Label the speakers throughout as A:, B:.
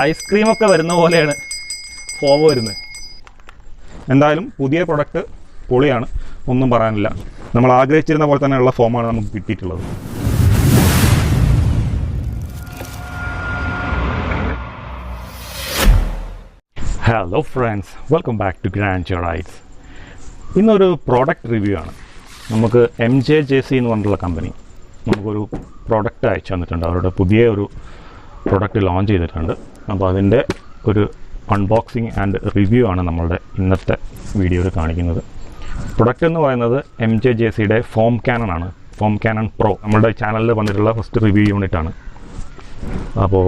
A: ഐസ്ക്രീമൊക്കെ വരുന്ന പോലെയാണ് ഫോം വരുന്നത്. എന്തായാലും പുതിയ പ്രൊഡക്റ്റ് പൊളിയാണ്, ഒന്നും പറയാനില്ല. നമ്മൾ ആഗ്രഹിച്ചിരുന്ന പോലെ തന്നെയുള്ള ഫോമാണ് നമുക്ക് കിട്ടിയിട്ടുള്ളത്. Hello friends, welcome back to Grand Rides. ഇന്നൊരു പ്രോഡക്റ്റ് റിവ്യൂ ആണ്. നമുക്ക് MJJC എന്ന് പറഞ്ഞിട്ടുള്ള കമ്പനി നമുക്കൊരു പ്രോഡക്റ്റ് അയച്ചു തന്നിട്ടുണ്ട്. അവരുടെ പുതിയ ഒരു പ്രോഡക്റ്റ് ലോഞ്ച് ചെയ്തിട്ടുണ്ട്. അപ്പോൾ അതിൻ്റെ ഒരു അൺബോക്സിങ് ആൻഡ് റിവ്യൂ ആണ് നമ്മളുടെ ഇന്നത്തെ വീഡിയോയിൽ കാണിക്കുന്നത്. പ്രൊഡക്റ്റ് എന്ന് പറയുന്നത് MJJCയുടെ ഫോം ക്യാനൺ ആണ്. ഫോം ക്യാനൺ പ്രോ നമ്മുടെ ചാനലിൽ വന്നിട്ടുള്ള ഫസ്റ്റ് റിവ്യൂ യൂണിറ്റാണ്. അപ്പോൾ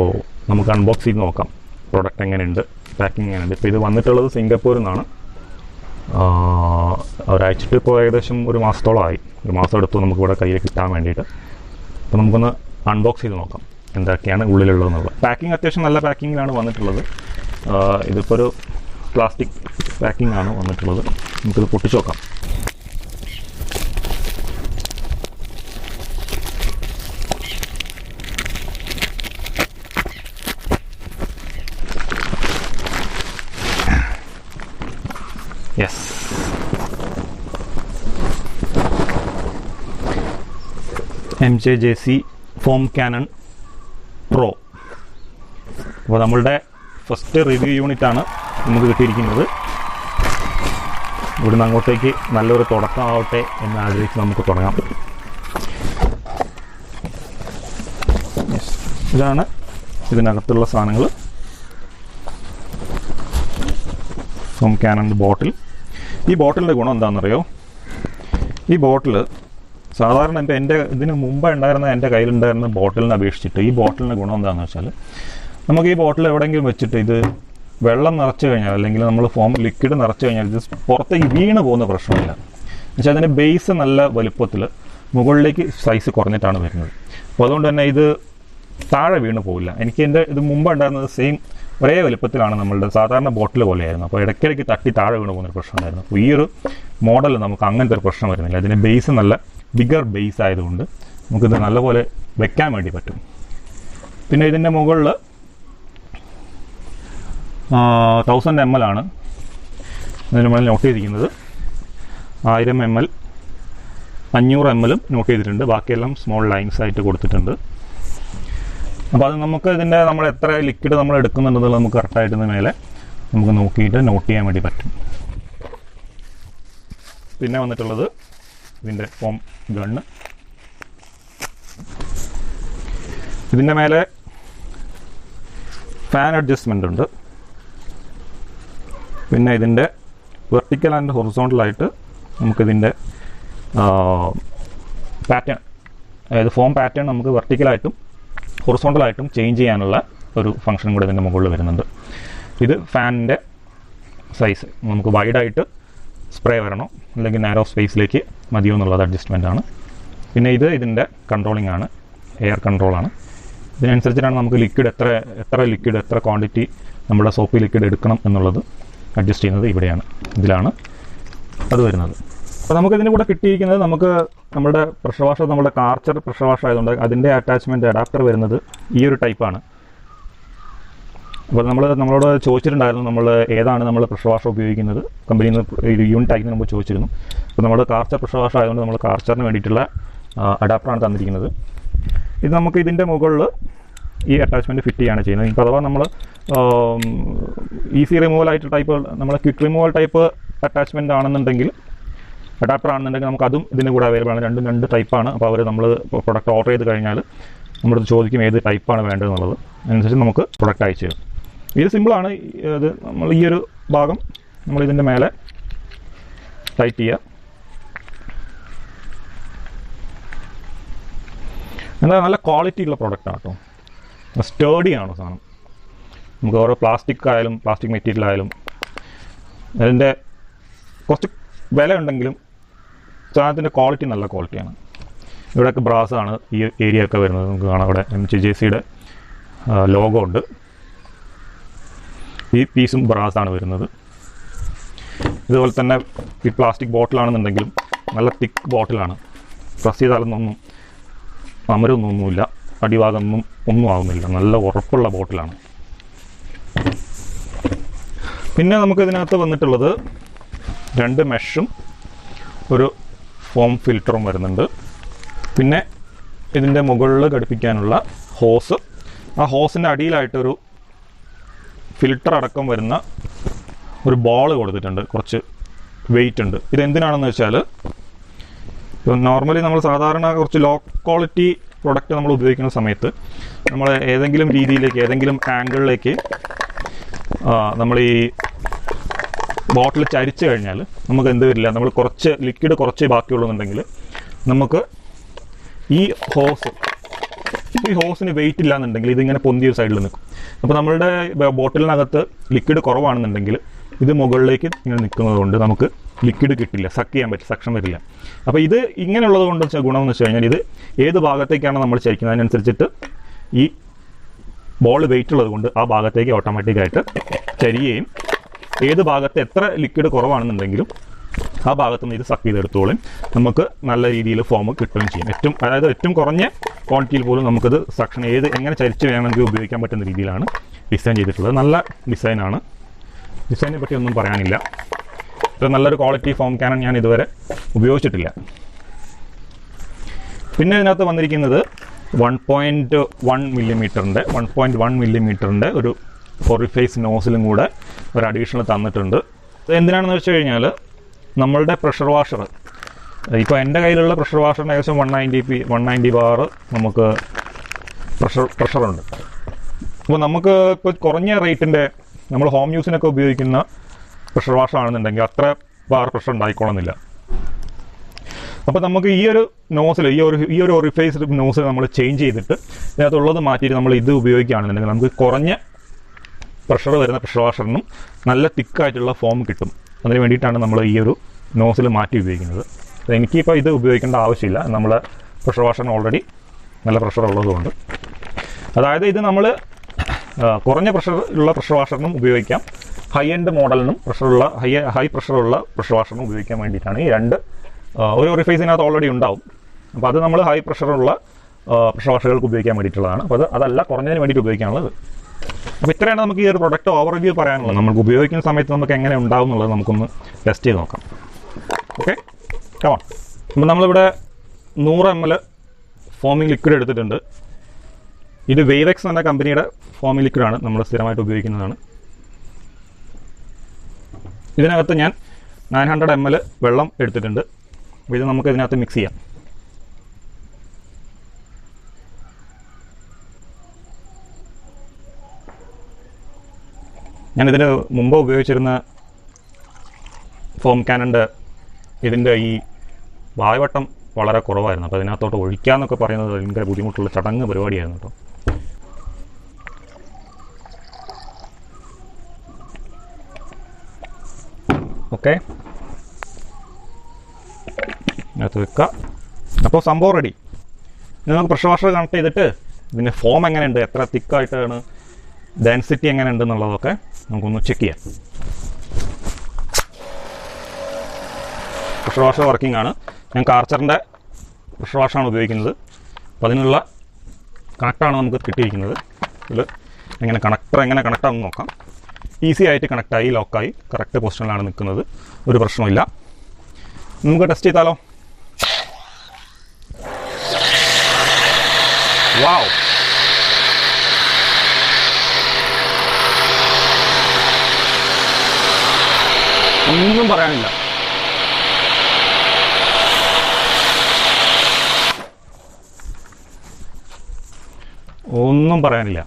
A: നമുക്ക് അൺബോക്സ് ചെയ്ത് നോക്കാം പ്രൊഡക്റ്റ് എങ്ങനെയുണ്ട്, പാക്കിംഗ് എങ്ങനെയുണ്ട്. ഇപ്പോൾ ഇത് വന്നിട്ടുള്ളത് സിംഗപ്പൂരിൽ നിന്നാണ്. ഒരാഴ്ചയിട്ട് ഇപ്പോൾ ഏകദേശം ഒരു മാസത്തോളമായി. ഒരു മാസം എടുത്തു നമുക്കിവിടെ കയ്യിൽ കിട്ടാൻ വേണ്ടിയിട്ട്. അപ്പോൾ നമുക്കൊന്ന് അൺബോക്സ് ചെയ്ത് നോക്കാം എന്തൊക്കെയാണ് ഉള്ളിലുള്ളതെന്നുള്ളത്. പാക്കിംഗ് അത്യാവശ്യം നല്ല പാക്കിങ്ങിലാണ് വന്നിട്ടുള്ളത്. ഇതിപ്പോൾ ഒരു പ്ലാസ്റ്റിക് പാക്കിംഗ് ആണ് വന്നിട്ടുള്ളത്. നമുക്കിത് പൊട്ടിച്ച് നോക്കാം. Yes, MJJC form cannon pro. അപ്പോൾ നമ്മളുടെ ഫസ്റ്റ് റിവ്യൂ യൂണിറ്റാണ് നമുക്ക് കിട്ടിയിരിക്കുന്നത്. ഇവിടുന്ന് അങ്ങോട്ടേക്ക് നല്ലൊരു തുടക്കമാവട്ടെ എന്ന് ആഗ്രഹിച്ച് നമുക്ക് തുടങ്ങാം. ഇതാണ് ഇതിനകത്തുള്ള സാധനങ്ങൾ. ഫോം ക്യാനൺ ബോട്ടിൽ. ഈ ബോട്ടിലിൻ്റെ ഗുണം എന്താണെന്നറിയോ? ഈ ബോട്ടിൽ സാധാരണ എൻ്റെ ഇതിന് മുമ്പ് ഉണ്ടായിരുന്ന എൻ്റെ കയ്യിലുണ്ടായിരുന്ന ബോട്ടിലിനെ അപേക്ഷിച്ചിട്ട് ഈ ബോട്ടിലിൻ്റെ ഗുണം എന്താണെന്ന് വെച്ചാൽ, നമുക്ക് ഈ ബോട്ടിൽ എവിടെയെങ്കിലും വെച്ചിട്ട് ഇത് വെള്ളം നിറച്ച് കഴിഞ്ഞാൽ, അല്ലെങ്കിൽ നമ്മൾ ഫോം ലിക്വിഡ് നിറച്ച് കഴിഞ്ഞാൽ ഇത് പുറത്തേക്ക് വീണ് പോകുന്ന പ്രശ്നമില്ല. എന്നുവെച്ചാൽ അതിൻ്റെ ബേസ് നല്ല വലുപ്പത്തിൽ മുകളിലേക്ക് സൈസ് കുറഞ്ഞിട്ടാണ് വരുന്നത്. അപ്പോൾ അതുകൊണ്ട് തന്നെ ഇത് താഴെ വീണ് പോകില്ല. എനിക്ക് എൻ്റെ ഇത് മുമ്പ് ഉണ്ടായിരുന്നത് സെയിം ഒരേ വലുപ്പത്തിലാണ്, നമ്മളുടെ സാധാരണ ബോട്ടിൽ പോലെയായിരുന്നു. അപ്പോൾ ഇടയ്ക്കിടയ്ക്ക് തട്ടി താഴെ വീണ് പോകുന്നൊരു പ്രശ്നം ഉണ്ടായിരുന്നു. അപ്പോൾ ഈ ഒരു മോഡൽ നമുക്ക് അങ്ങനത്തെ ഒരു പ്രശ്നം വരുന്നില്ല. അതിൻ്റെ ബേസ് നല്ല ബിഗർ ബേസ് ആയതുകൊണ്ട് നമുക്കിത് നല്ലപോലെ വെക്കാൻ വേണ്ടി പറ്റും. പിന്നെ ഇതിൻ്റെ മുകളിൽ 1000 ml ആണ് ഇതിന് മുകളിൽ നോട്ട് ചെയ്തിരിക്കുന്നത്. 1000 ml 500 ml നോട്ട് ചെയ്തിട്ടുണ്ട്. ബാക്കിയെല്ലാം സ്മോൾ ലൈൻസ് ആയിട്ട് കൊടുത്തിട്ടുണ്ട്. അപ്പോൾ അത് നമുക്ക് ഇതിൻ്റെ നമ്മൾ എത്ര ലിക്വിഡ് നമ്മൾ എടുക്കുന്നുണ്ടെന്നുള്ളത് നമുക്ക് കറക്റ്റായിട്ട് മേലെ നമുക്ക് നോക്കിയിട്ട് നോട്ട് ചെയ്യാൻ വേണ്ടി പറ്റും. പിന്നെ വന്നിട്ടുള്ളത് ഇതിൻ്റെ ഫോം ഗണ്ണ്. ഇതിൻ്റെ മേലെ ഫാൻ അഡ്ജസ്റ്റ്മെൻ്റ് ഉണ്ട്. പിന്നെ ഇതിൻ്റെ വെർട്ടിക്കൽ ആൻഡ് ഹൊറിസോണ്ടലായിട്ട് നമുക്കിതിൻ്റെ പാറ്റേൺ, അതായത് ഫോം പാറ്റേൺ നമുക്ക് വെർട്ടിക്കലായിട്ടും ഹൊറിസോണ്ടലായിട്ടും ചേഞ്ച് ചെയ്യാനുള്ള ഒരു ഫംഗ്ഷൻ കൂടെ ഇതിൻ്റെ മുകളിൽ വരുന്നുണ്ട്. ഇത് ഫാനിൻ്റെ സൈസ് നമുക്ക് വൈഡായിട്ട് സ്പ്രേ വരണോ അല്ലെങ്കിൽ നാരോ സ്പേസിലേക്ക് മതിയോ എന്നുള്ളത് അഡ്ജസ്റ്റ്മെൻ്റ് ആണ്. പിന്നെ ഇത് ഇതിൻ്റെ കൺട്രോളിംഗ് ആണ്, എയർ കൺട്രോളാണ്. ഇതിനനുസരിച്ചിട്ടാണ് നമുക്ക് ലിക്വിഡ് എത്ര ലിക്വിഡ് എത്ര ക്വാണ്ടിറ്റി നമ്മുടെ സോപ്പ് ലിക്വിഡ് എടുക്കണം എന്നുള്ളത് അഡ്ജസ്റ്റ് ചെയ്യുന്നത് ഇവിടെയാണ്, ഇതിലാണ് അത് വരുന്നത്. അപ്പോൾ നമുക്കിതിൻ്റെ കൂടെ കിട്ടിയിരിക്കുന്നത്, നമുക്ക് നമ്മുടെ പ്രഷർ വാഷർ, നമ്മുടെ കാർച്ചർ പ്രഷർ വാഷർ ആയതുകൊണ്ട് അതിൻ്റെ അറ്റാച്ച്മെൻറ്റ് അഡാപ്റ്റർ വരുന്നത് ഈ ഒരു ടൈപ്പാണ്. അപ്പോൾ നമ്മളോട് ചോദിച്ചിട്ടുണ്ടായിരുന്നു നമ്മൾ ഏതാണ് നമ്മൾ പ്രഷർ വാഷർ ഉപയോഗിക്കുന്നത്, കമ്പനിയിൽ നിന്ന് യൂണിറ്റ് അയക്കുന്ന മുമ്പ് ചോദിച്ചിരുന്നു. അപ്പോൾ നമ്മൾ കാർച്ചർ പ്രഷർ വാഷർ ആയതുകൊണ്ട് നമ്മൾ കാർച്ചറിന് വേണ്ടിയിട്ടുള്ള അഡാപ്റ്ററാണ് തന്നിരിക്കുന്നത്. ഇത് നമുക്ക് ഇതിൻ്റെ മുകളിൽ ഈ അറ്റാച്ച്മെൻറ്റ് ഫിറ്റ് ചെയ്യുകയാണ് ചെയ്യുന്നത്. ഇപ്പോൾ അഥവാ നമ്മൾ ഈസി റിമൂവൽ ആയിട്ട് ടൈപ്പ്, നമ്മൾ ക്വിക്ക് റിമൂവൽ ടൈപ്പ് അറ്റാച്ച്മെൻ്റ് ആണെന്നുണ്ടെങ്കിൽ, അഡാപ്റ്റർ ആണെന്നുണ്ടെങ്കിൽ നമുക്ക് അതും ഇതിൻ്റെ കൂടെ അവൈലബിൾ ആണ്. രണ്ട് ടൈപ്പാണ്. അപ്പോൾ അവർ നമ്മൾ പ്രൊഡക്റ്റ് ഓർഡർ ചെയ്ത് കഴിഞ്ഞാൽ നമ്മളത് ചോദിക്കും ഏത് ടൈപ്പാണ് വേണ്ടതെന്നുള്ളത്, അതിനനുസരിച്ച് നമുക്ക് പ്രൊഡക്റ്റ് അയച്ചു തരും. ഇത് സിമ്പിളാണ്. ഇത് നമ്മൾ ഈ ഒരു ഭാഗം നമ്മൾ ഇതിൻ്റെ മേലെ ടൈറ്റ് ചെയ്യുക. എന്താ നല്ല ക്വാളിറ്റി ഉള്ള പ്രൊഡക്റ്റാണ് കേട്ടോ. സ്റ്റേഡിയാണ് സാധനം. നമുക്ക് ഓരോ പ്ലാസ്റ്റിക് ആയാലും പ്ലാസ്റ്റിക് മെറ്റീരിയൽ ആയാലും അതിൻ്റെ കുറച്ച് വില ഉണ്ടെങ്കിലും സാധനത്തിൻ്റെ ക്വാളിറ്റി നല്ല ക്വാളിറ്റിയാണ്. ഇവിടെയൊക്കെ ബ്രാസാണ് ഈ ഏരിയ ഒക്കെ വരുന്നത്. നമുക്ക് കാണാം അവിടെ MJJCയുടെ ലോഗോ ഉണ്ട്. ഈ പീസും ബ്രാസാണ് വരുന്നത്. ഇതുപോലെ തന്നെ ഈ പ്ലാസ്റ്റിക് ബോട്ടിലാണെന്നുണ്ടെങ്കിലും നല്ല തിക്ക് ബോട്ടിലാണ്. പ്രസ് ചെയ്താലൊന്നും അമരൊന്നുമില്ല, അടിഭാഗമൊന്നും ഒന്നും ആവുന്നില്ല. നല്ല ഉറപ്പുള്ള ബോട്ടിലാണ്. പിന്നെ നമുക്ക് ഇതിനകത്ത് വന്നിട്ടുള്ളത് 2 മെഷും ഒരു ഫോം ഫിൽറ്ററും വരുന്നുണ്ട്. പിന്നെ ഇതിൻ്റെ മുകളിൽ ഘടിപ്പിക്കാനുള്ള ഹോസ്, ആ ഹോസിൻ്റെ അടിയിലായിട്ടൊരു ഫിൽറ്റർ അടക്കം വരുന്ന ഒരു ബോൾ കൊടുത്തിട്ടുണ്ട്, കുറച്ച് വെയിറ്റ് ഉണ്ട്. ഇതെന്തിനാണെന്ന് വെച്ചാൽ നോർമലി നമ്മൾ സാധാരണ കുറച്ച് ലോ ക്വാളിറ്റി പ്രൊഡക്റ്റ് നമ്മൾ ഉപയോഗിക്കുന്ന സമയത്ത് നമ്മൾ ഏതെങ്കിലും രീതിയിലേക്ക് ഏതെങ്കിലും ആംഗിളിലേക്ക് നമ്മൾ ഈ ബോട്ടിൽ ചരിച്ചു കഴിഞ്ഞാൽ നമുക്ക് എന്ത് വരില്ല, നമ്മൾ കുറച്ച് ലിക്വിഡ് കുറച്ചേ ബാക്കിയുള്ളൂന്നുണ്ടെങ്കിൽ നമുക്ക് ഈ ഹോസിന് വെയിറ്റ് ഇല്ലാന്നുണ്ടെങ്കിൽ ഇതിങ്ങനെ പൊന്തിയ സൈഡിൽ നിൽക്കും. അപ്പോൾ നമ്മളുടെ ബോട്ടിലിനകത്ത് ലിക്വിഡ് കുറവാണെന്നുണ്ടെങ്കിൽ ഇത് മുകളിലേക്ക് ഇങ്ങനെ നിൽക്കുന്നത് കൊണ്ട് നമുക്ക് ലിക്വിഡ് കിട്ടില്ല, സക്ക് ചെയ്യാൻ പറ്റില്ല, സക്ഷൻ വരില്ല. അപ്പോൾ ഇത് ഇങ്ങനെയുള്ളത് കൊണ്ട് ഗുണമെന്ന് വെച്ച് കഴിഞ്ഞാൽ ഇത് ഏത് ഭാഗത്തേക്കാണ് നമ്മൾ ചരിക്കുന്നത് അതിനനുസരിച്ചിട്ട് ഈ ബോൾ വെയിറ്റ് ഉള്ളത് കൊണ്ട് ആ ഭാഗത്തേക്ക് ഓട്ടോമാറ്റിക്കായിട്ട് ചരിയുകയും ഏത് ഭാഗത്ത് എത്ര ലിക്വിഡ് കുറവാണെന്നുണ്ടെങ്കിലും ആ ഭാഗത്തുനിന്ന് ഇത് സക്ക് ചെയ്തെടുത്തോളും നമുക്ക് നല്ല രീതിയിൽ ഫോം കിട്ടുകയും ചെയ്യും. ഏറ്റവും കുറഞ്ഞ ക്വാണ്ടിറ്റിയിൽ പോലും നമുക്കിത് സക്ഷൻ എങ്ങനെ ചരിച്ച് വേണമെങ്കിൽ ഉപയോഗിക്കാൻ പറ്റുന്ന രീതിയിലാണ് ഡിസൈൻ ചെയ്തിട്ടുള്ളത്. നല്ല ഡിസൈനാണ്, ഡിസൈനെ പറ്റി ഒന്നും പറയാനില്ല. ഇത് നല്ലൊരു ക്വാളിറ്റി ഫോം ക്യാനൺ ഞാൻ ഇതുവരെ ഉപയോഗിച്ചിട്ടില്ല. പിന്നെ ഇതിനകത്ത് വന്നിരിക്കുന്നത് 1.1 മില്ലിമീറ്ററിൻ്റെ ഒരു ഒറിഫൈസ് നോസിലും കൂടെ ഒരു അഡീഷണൽ തന്നിട്ടുണ്ട്. എന്തിനാണെന്ന് വെച്ച് കഴിഞ്ഞാൽ നമ്മളുടെ പ്രഷർ വാഷർ, ഇപ്പോൾ എൻ്റെ കയ്യിലുള്ള പ്രഷർ വാഷറിന് ഏകദേശം 190 ബാർ നമുക്ക് പ്രഷറുണ്ട്. അപ്പോൾ നമുക്ക് ഇപ്പോൾ കുറഞ്ഞ റേറ്റിൻ്റെ നമ്മൾ ഹോം യൂസിനൊക്കെ ഉപയോഗിക്കുന്ന പ്രഷർ വാഷർ ആണെന്നുണ്ടെങ്കിൽ അത്ര ബാർ പ്രഷർ ഉണ്ടായിക്കോളുന്നില്ല. അപ്പോൾ നമുക്ക് ഈ ഒരു നോസിൽ ഈ ഒരു ഒറിഫൈസ്ഡ് നോസിൽ നമ്മൾ ചേഞ്ച് ചെയ്തിട്ട് ഇതിനകത്തുള്ളത് മാറ്റിയിട്ട് നമ്മൾ ഇത് ഉപയോഗിക്കുകയാണെന്നുണ്ടെങ്കിൽ നമുക്ക് കുറഞ്ഞ പ്രഷർ വരുന്ന പ്രഷർ വാഷറിനും നല്ല തിക്കായിട്ടുള്ള ഫോം കിട്ടും. അതിന് വേണ്ടിയിട്ടാണ് നമ്മൾ ഈ ഒരു നോസിൽ മാറ്റി ഉപയോഗിക്കുന്നത്. എനിക്കിപ്പോൾ ഇത് ഉപയോഗിക്കേണ്ട ആവശ്യമില്ല, നമ്മുടെ പ്രഷർ വാഷറിന് ഓൾറെഡി നല്ല പ്രഷർ ഉള്ളതുകൊണ്ട്. അതായത് ഇത് നമ്മൾ കുറഞ്ഞ പ്രഷറുള്ള പ്രഷർ വാഷറിനും ഉപയോഗിക്കാം, ഹൈ എൻഡ് മോഡലിനും ഹൈ പ്രഷറുള്ള പ്രഷർ വാഷറിനും ഉപയോഗിക്കാൻ വേണ്ടിയിട്ടാണ് ഈ രണ്ട്. ഒരു ഒറിഫൈസിനകത്ത് ഓൾറെഡി ഉണ്ടാവും. അപ്പോൾ അത് നമ്മൾ ഹൈ പ്രഷറുള്ള പ്രഷർ വാഷറുകൾക്ക് ഉപയോഗിക്കാൻ വേണ്ടിയിട്ടുള്ളതാണ്. അപ്പോൾ അതല്ല കുറഞ്ഞതിന് വേണ്ടിയിട്ട് ഉപയോഗിക്കാനുള്ളത്. അപ്പോൾ ഇത്രയാണ് നമുക്ക് ഈ ഒരു പ്രൊഡക്റ്റ് ഓവർവ്യൂ പറയാനുള്ളത്. നമുക്ക് ഉപയോഗിക്കുന്ന സമയത്ത് നമുക്ക് എങ്ങനെ ഉണ്ടാവും എന്നുള്ളത് നമുക്കൊന്ന് ടെസ്റ്റ് ചെയ്ത് നോക്കാം. Okay, come on. അപ്പോൾ നമ്മളിവിടെ 100 ml ഫോമിംഗ് ലിക്വിഡ് എടുത്തിട്ടുണ്ട്. ഇത് വേവെക്സ് എന്ന കമ്പനിയുടെ ഫോമിംഗ് ലിക്വിഡാണ്, നമ്മൾ സ്ഥിരമായിട്ട് ഉപയോഗിക്കുന്നതാണ്. ഇതിനകത്ത് ഞാൻ 900 ml വെള്ളം എടുത്തിട്ടുണ്ട്. അപ്പോൾ ഇത് നമുക്ക് ഇതിനകത്ത് മിക്സ് ചെയ്യാം. ഞാനിതിന് മുമ്പ് ഉപയോഗിച്ചിരുന്ന ഫോം ക്യാനൻ്റെ ഇതിൻ്റെ ഈ വായവട്ടം വളരെ കുറവായിരുന്നു. അപ്പോൾ അതിനകത്തോട്ട് ഒഴിക്കാമെന്നൊക്കെ പറയുന്നത് ഭയങ്കര ബുദ്ധിമുട്ടുള്ള ചടങ്ങ് പരിപാടിയായിരുന്നു കേട്ടോ. ഓക്കെ, അതിനകത്ത് വെക്കുക. അപ്പോൾ സംഭവം റെഡി. ഇനി നമുക്ക് പ്രഷർ വാഷർ കണക്ട് ചെയ്തിട്ട് ഇതിൻ്റെ ഫോം എങ്ങനെയുണ്ട്, എത്ര തിക്കായിട്ടാണ്, ഡെൻസിറ്റി എങ്ങനെ ഉണ്ടെന്നുള്ളതൊക്കെ നമുക്കൊന്ന് ചെക്ക് ചെയ്യാം. പ്രഷർ വാഷർ വർക്കിംഗ് ആണ്. ഞാൻ കാർച്ചറിൻ്റെ പ്രഷർ വാഷാണ് ഉപയോഗിക്കുന്നത്. അപ്പോൾ അതിനുള്ള കണക്റ്റാണ് നമുക്ക് കിട്ടിയിരിക്കുന്നത്. ഇതിൽ എങ്ങനെ കണക്റ്റാണെന്ന് നോക്കാം. ഈസി ആയിട്ട് കണക്റ്റായി, ലോക്കായി, കറക്റ്റ് പൊസിഷനിലാണ് നിൽക്കുന്നത്. ഒരു പ്രശ്നമില്ല. നമുക്ക് ടെസ്റ്റ് ചെയ്താലോ? വാവ്, ഒന്നും പറയാനില്ല. ഒന്നും പറയാനില്ല.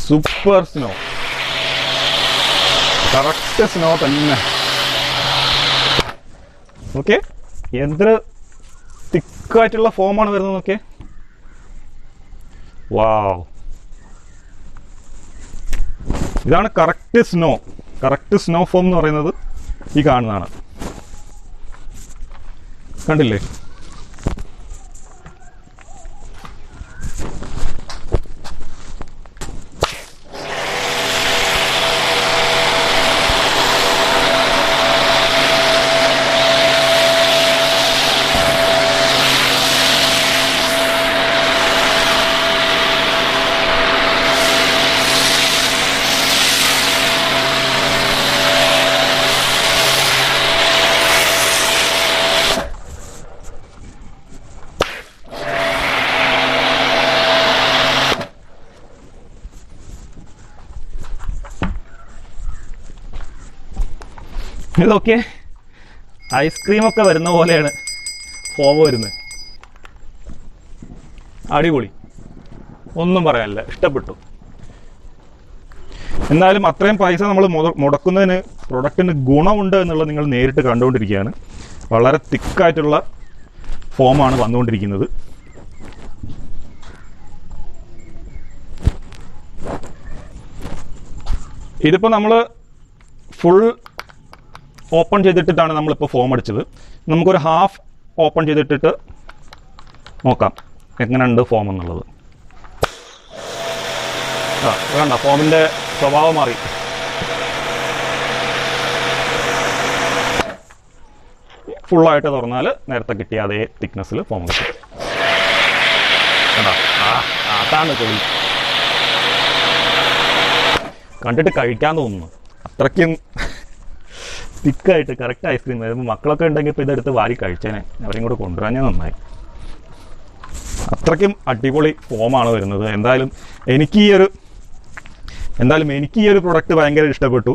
A: സൂപ്പർ സ്നോ, കറക്റ്റ് സ്നോ തന്നെ. ഓക്കെ, എന്തൊരു തിക്കായിട്ടുള്ള ഫോമാണ് വരുന്നത് നോക്കിയേ. വാവ്, ഇതാണ് correct snow. Correct snow form എന്ന് പറയുന്നത് ഈ കാണുന്നതാണ്. കണ്ടില്ലേ? ഇതൊക്കെ ഐസ്ക്രീമൊക്കെ വരുന്ന പോലെയാണ് ഫോം വരുന്നത്. അടിപൊളി, ഒന്നും പറയാനില്ല, ഇഷ്ടപ്പെട്ടു. എന്നാലും അത്രയും പൈസ നമ്മൾ മുടക്കുന്നതിന് പ്രൊഡക്റ്റിന് ഗുണമുണ്ട് എന്നുള്ളത് നിങ്ങൾ നേരിട്ട് കണ്ടുകൊണ്ടിരിക്കുകയാണ്. വളരെ തിക്കായിട്ടുള്ള ഫോമാണ് വന്നുകൊണ്ടിരിക്കുന്നത്. ഇതിപ്പോൾ നമ്മൾ ഫുൾ ഓപ്പൺ ചെയ്തിട്ടിട്ടാണ് നമ്മളിപ്പോൾ ഫോം അടിച്ചത്. നമുക്കൊരു ഹാഫ് ഓപ്പൺ ചെയ്തിട്ടിട്ട് നോക്കാം എങ്ങനെയുണ്ട് ഫോം എന്നുള്ളത്. വേണ്ട, ഫോമിൻ്റെ സ്വഭാവം മാറി. ഫുള്ളായിട്ട് തുറന്നാൽ നേരത്തെ കിട്ടിയ അതേ തിക്നെസ്സിൽ ഫോം കിട്ടും. അതാണ് പൊളി. കണ്ടിട്ട് കഴിക്കാൻ തോന്നുന്നു, അത്രയ്ക്കും തിക്കായിട്ട് കറക്റ്റ് ഐസ്ക്രീം. വരുമ്പോൾ മക്കളൊക്കെ ഉണ്ടെങ്കിൽ ഇപ്പോൾ ഇതെടുത്ത് വാരി കഴിച്ചേനെ, അവരെയും കൂടെ കൊണ്ടുവരാൻ നന്നായി. അത്രയ്ക്കും അടിപൊളി ഫോമാണ് വരുന്നത്. എന്തായാലും എനിക്ക് ഈ ഒരു പ്രൊഡക്റ്റ് ഭയങ്കര ഇഷ്ടപ്പെട്ടു.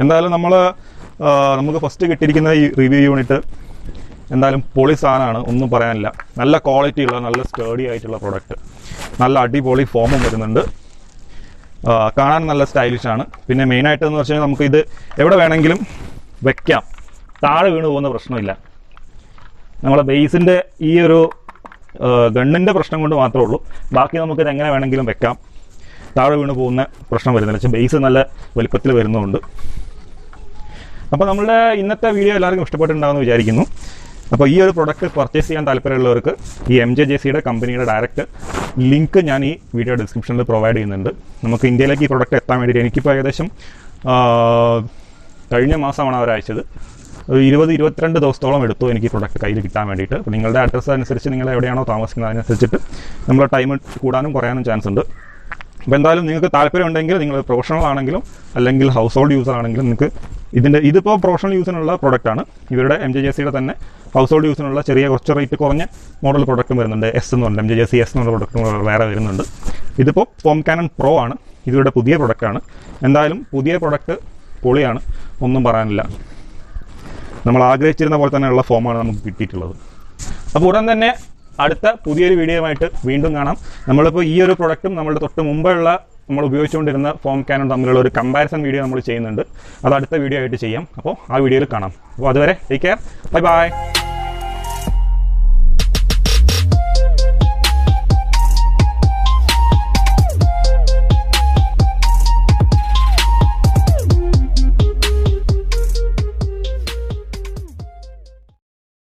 A: എന്തായാലും നമുക്ക് ഫസ്റ്റ് കിട്ടിയിരിക്കുന്ന ഈ റിവ്യൂ യൂണിറ്റ് എന്തായാലും പൊളി സാധനമാണ്, ഒന്നും പറയാനില്ല. നല്ല ക്വാളിറ്റിയുള്ള, നല്ല സ്റ്റേഡി ആയിട്ടുള്ള പ്രൊഡക്റ്റ്. നല്ല അടിപൊളി ഫോമും വരുന്നുണ്ട്, കാണാൻ നല്ല സ്റ്റൈലിഷാണ്. പിന്നെ മെയിനായിട്ടെന്ന് വെച്ച് കഴിഞ്ഞാൽ നമുക്കിത് എവിടെ വേണമെങ്കിലും വെക്കാം, താഴെ വീണ് പോകുന്ന പ്രശ്നമില്ല. നമ്മളെ ബേസിൻ്റെ ഈ ഒരു ഗണ്ണിൻ്റെ പ്രശ്നം കൊണ്ട് മാത്രമേ ഉള്ളൂ. ബാക്കി നമുക്കിത് എങ്ങനെ വേണമെങ്കിലും വെക്കാം, താഴെ വീണ് പോകുന്ന പ്രശ്നം വരുന്നില്ല. പക്ഷേ ബേസ് നല്ല വലുപ്പത്തിൽ വരുന്നതുകൊണ്ട്. അപ്പോൾ നമ്മളുടെ ഇന്നത്തെ വീഡിയോ എല്ലാവർക്കും ഇഷ്ടപ്പെട്ടിട്ടുണ്ടാകുമെന്ന് വിചാരിക്കുന്നു. അപ്പോൾ ഈ ഒരു പ്രൊഡക്റ്റ് പർച്ചേസ് ചെയ്യാൻ താല്പര്യമുള്ളവർക്ക് ഈ MJJCയുടെ കമ്പനിയുടെ ഡയറക്റ്റ് ലിങ്ക് ഞാൻ ഈ വീഡിയോ ഡിസ്ക്രിപ്ഷനിൽ പ്രൊവൈഡ് ചെയ്യുന്നുണ്ട്. നമുക്ക് ഇന്ത്യയിലേക്ക് ഈ പ്രൊഡക്റ്റ് എത്താൻ വേണ്ടിയിട്ട് എനിക്കിപ്പോൾ ഏകദേശം കഴിഞ്ഞ മാസമാണ് അവർ അയച്ചത്. 20-22 ദിവസത്തോളം എടുത്തു എനിക്ക് ഈ പ്രൊഡക്റ്റ് കയ്യിൽ കിട്ടാൻ വേണ്ടിയിട്ട്. അപ്പോൾ നിങ്ങളുടെ അഡ്രസ്സ് അനുസരിച്ച് നിങ്ങൾ എവിടെയാണോ താമസിക്കുന്നത് അതിനനുസരിച്ചിട്ട് നമ്മുടെ ടൈം കൂടാനും കുറയാനും ചാൻസ് ഉണ്ട്. അപ്പോൾ എന്തായാലും നിങ്ങൾക്ക് താല്പര്യമുണ്ടെങ്കിൽ, നിങ്ങൾ പ്രൊഫഷണൽ ആണെങ്കിലും അല്ലെങ്കിൽ ഹൗസ് ഹോൾഡ് യൂസർ ആണെങ്കിലും നിങ്ങൾക്ക് ഇതിപ്പോൾ പ്രൊഫഷണൽ യൂസിനുള്ള പ്രൊഡക്റ്റാണ്. ഇവരുടെ MJJCയുടെ തന്നെ ഹൗസ് ഹോൾഡ് യൂസിനുള്ള കുറച്ച് റേറ്റ് കുറഞ്ഞ മോഡൽ പ്രൊഡക്റ്റും വരുന്നുണ്ട്. S എന്ന് പറഞ്ഞിട്ട് MJJC S എന്നുള്ള പ്രൊഡക്റ്റ് വേറെ വരുന്നുണ്ട്. ഇതിപ്പോൾ ഫോം കാനൺ പ്രോ ആണ്, ഇവരുടെ പുതിയ പ്രൊഡക്റ്റാണ്. എന്തായാലും പുതിയ പ്രൊഡക്റ്റ് പൊളിയാണ്, ഒന്നും പറയാനില്ല. നമ്മൾ ആഗ്രഹിച്ചിരുന്ന പോലെ തന്നെയുള്ള ഫോമാണ് നമുക്ക് കിട്ടിയിട്ടുള്ളത്. അപ്പോൾ ഉടൻ തന്നെ അടുത്ത പുതിയൊരു വീഡിയോയുമായിട്ട് വീണ്ടും കാണാം. നമ്മളിപ്പോൾ ഈ ഒരു പ്രൊഡക്റ്റും നമ്മളുടെ തൊട്ട് മുമ്പുള്ള നമ്മൾ ഉപയോഗിച്ചുകൊണ്ടിരുന്ന ഫോം കാനൺ തമ്മിലുള്ള ഒരു കമ്പാരിസൺ വീഡിയോ നമ്മൾ ചെയ്യുന്നുണ്ട്. അത് അടുത്ത വീഡിയോ ആയിട്ട് ചെയ്യാം. അപ്പോൾ ആ വീഡിയോയിൽ കാണാം. അപ്പോൾ അതുവരെ ടേക്ക് കെയർ, ബൈ ബൈ.